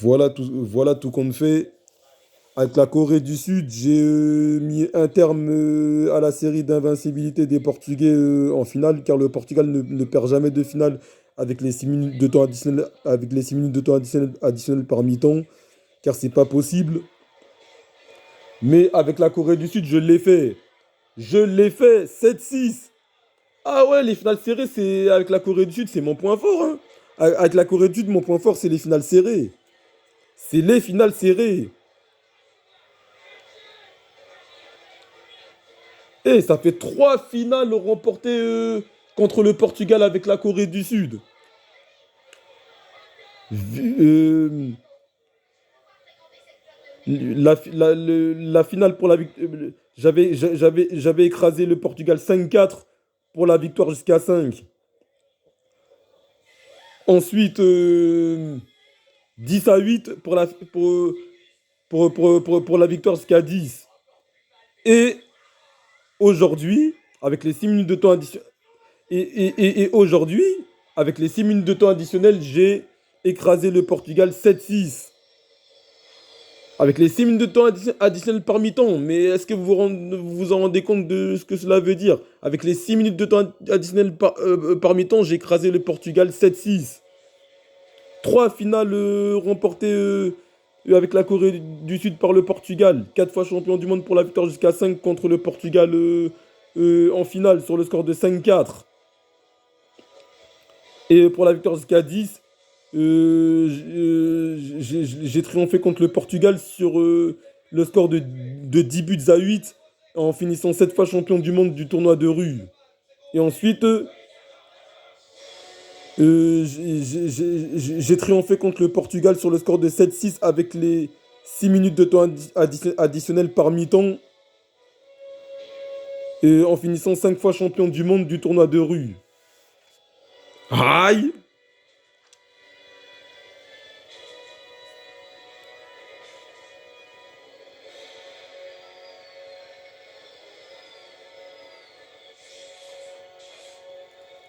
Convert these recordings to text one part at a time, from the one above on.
Voilà tout compte fait. Avec la Corée du Sud, j'ai mis un terme à la série d'invincibilité des Portugais en finale, car le Portugal ne perd jamais de finale avec les 6 minutes de temps additionnel, avec les 6 minutes de temps additionnel par mi-temps, car c'est pas possible. Mais avec la Corée du Sud, je l'ai fait. Je l'ai fait, 7-6. Ah ouais, les finales serrées, c'est avec la Corée du Sud, c'est mon point fort, hein. Avec la Corée du Sud, mon point fort, c'est les finales serrées. C'est les finales serrées. Et ça fait trois finales remportées contre le Portugal avec la Corée du Sud. Vi- euh, la finale pour la victoire. J'avais écrasé le Portugal 5-4 pour la victoire jusqu'à 5. Ensuite, 10-8 pour la victoire jusqu'à 10. Et aujourd'hui, avec les 6 minutes de temps additionnels, et aujourd'hui, avec les 6 minutes de temps additionnels, j'ai écrasé le Portugal 7-6. Avec les 6 minutes de temps additionnels par mi-temps. Mais est-ce que vous vous en rendez compte de ce que cela veut dire? Avec les 6 minutes de temps additionnels par mi-temps, j'ai écrasé le Portugal 7-6. Trois finales remportées avec la Corée du Sud par le Portugal. Quatre fois champion du monde pour la victoire jusqu'à 5 contre le Portugal en finale sur le score de 5-4. Et pour la victoire jusqu'à 10, j'ai triomphé contre le Portugal sur le score de 10 buts à 8 en finissant 7 fois champion du monde du tournoi de rue. Et ensuite, j'ai triomphé contre le Portugal sur le score de 7-6 avec les 6 minutes de temps additionnel par mi-temps et en finissant 5 fois champion du monde du tournoi de rue. Aïe!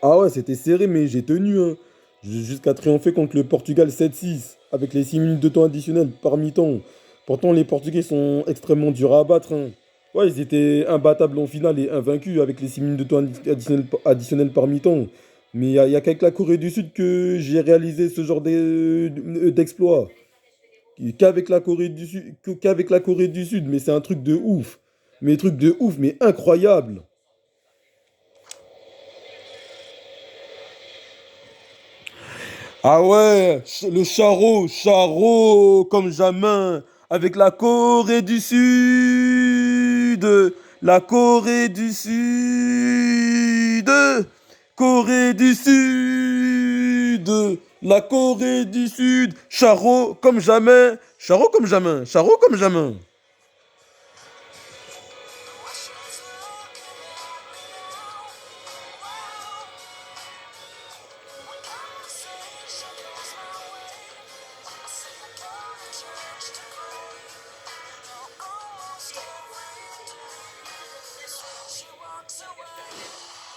Ah ouais, c'était serré, mais j'ai tenu, hein. Jusqu'à triompher contre le Portugal 7-6, avec les 6 minutes de temps additionnel par mi-temps. Pourtant, les Portugais sont extrêmement durs à abattre, hein. Ouais, ils étaient imbattables en finale et invaincus avec les 6 minutes de temps additionnel par mi-temps. Mais il y a qu'avec la Corée du Sud que j'ai réalisé ce genre d'exploit. Qu'avec la Corée du Sud, qu'avec la Corée du Sud, mais c'est un truc de ouf. Mais truc de ouf, mais incroyable. Ah ouais, le Charo comme jamais, avec la Corée du Sud, la Corée du Sud, Corée du Sud, la Corée du Sud, Charo comme jamais, Charo comme jamais, Charo comme jamais.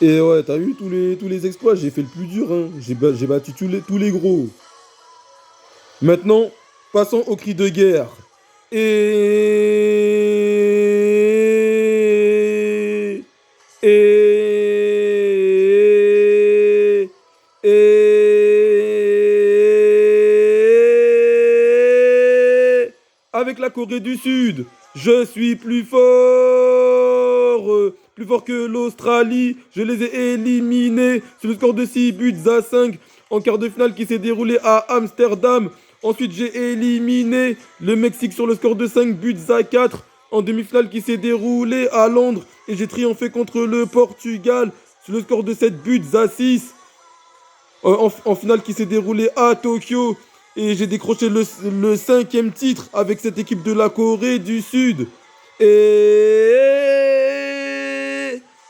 Et ouais, t'as vu tous les exploits, j'ai fait le plus dur, hein. J'ai battu tous les gros. Maintenant, passons au cri de guerre. Et... Et... Et... Avec la Corée du Sud, je suis plus fort que l'Australie. Je les ai éliminés sur le score de 6 buts à 5 en quart de finale qui s'est déroulé à Amsterdam. Ensuite, j'ai éliminé le Mexique sur le score de 5 buts à 4 en demi-finale qui s'est déroulée à Londres. Et j'ai triomphé contre le Portugal sur le score de 7 buts à 6 en finale qui s'est déroulée à Tokyo. Et j'ai décroché le cinquième titre avec cette équipe de la Corée du Sud. Et...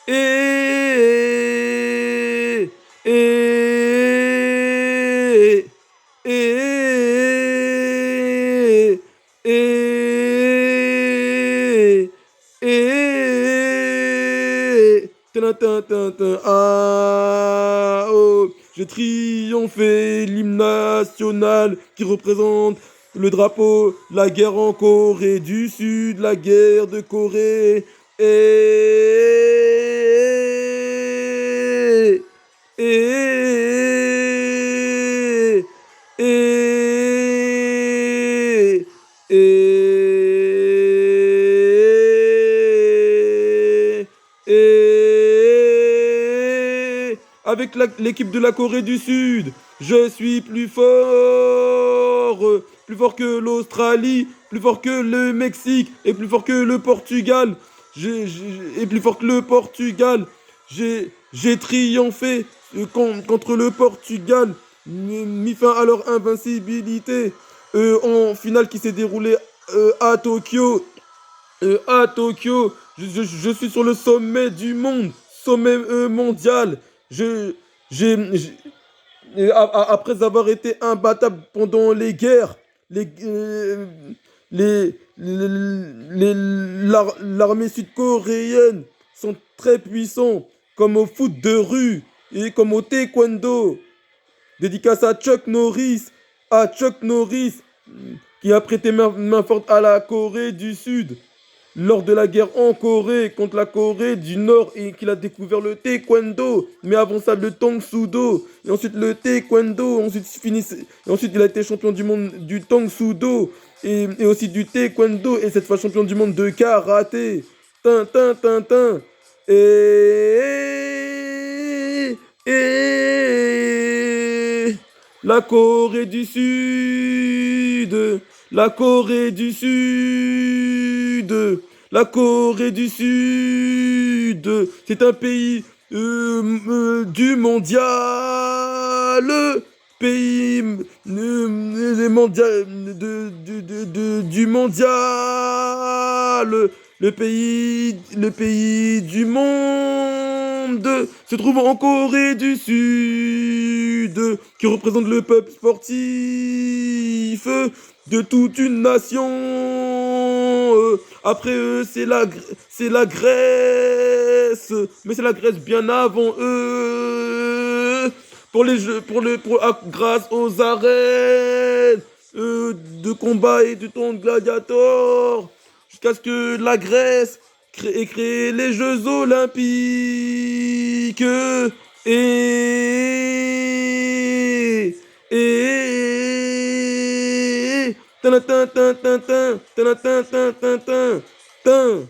Et... Et... Et... Et... Et... Ah, oh. J'ai triomphé l'hymne national qui représente le drapeau, la guerre en Corée du Sud, la guerre de Corée. Et, et, et, avec l'équipe de la Corée du Sud, je suis plus fort que l'Australie, plus fort que le Mexique et plus fort que le Portugal. Et plus fort que le Portugal. J'ai triomphé contre le Portugal, mis fin à leur invincibilité en finale qui s'est déroulée à Tokyo. À Tokyo, je suis sur le sommet du monde, sommet mondial. Je, après avoir été imbattable pendant les guerres, les, euh, l'armée sud-coréenne sont très puissants, comme au foot de rue et comme au taekwondo. Dédicace à Chuck Norris, qui a prêté main forte à la Corée du Sud lors de la guerre en Corée contre la Corée du Nord et qu'il a découvert le taekwondo, mais avant ça le tang sudo et ensuite le taekwondo, ensuite il a été champion du monde du tang sudo et aussi du taekwondo et cette fois champion du monde de karaté. Tin. Et la Corée du Sud, la Corée du Sud, la Corée du Sud, c'est un pays du mondial, pays mondial, du mondial, le pays du monde se trouve en Corée du Sud, qui représente le peuple sportif de toute une nation. Après eux, c'est la Grèce, mais c'est la Grèce bien avant eux. Pour les jeux, grâce aux arènes de combat et du temps de gladiator, jusqu'à ce que la Grèce ait créé les Jeux Olympiques. Et, tin, tin, tin, tin, tin, tin, tin, tin, tin, tin, tin.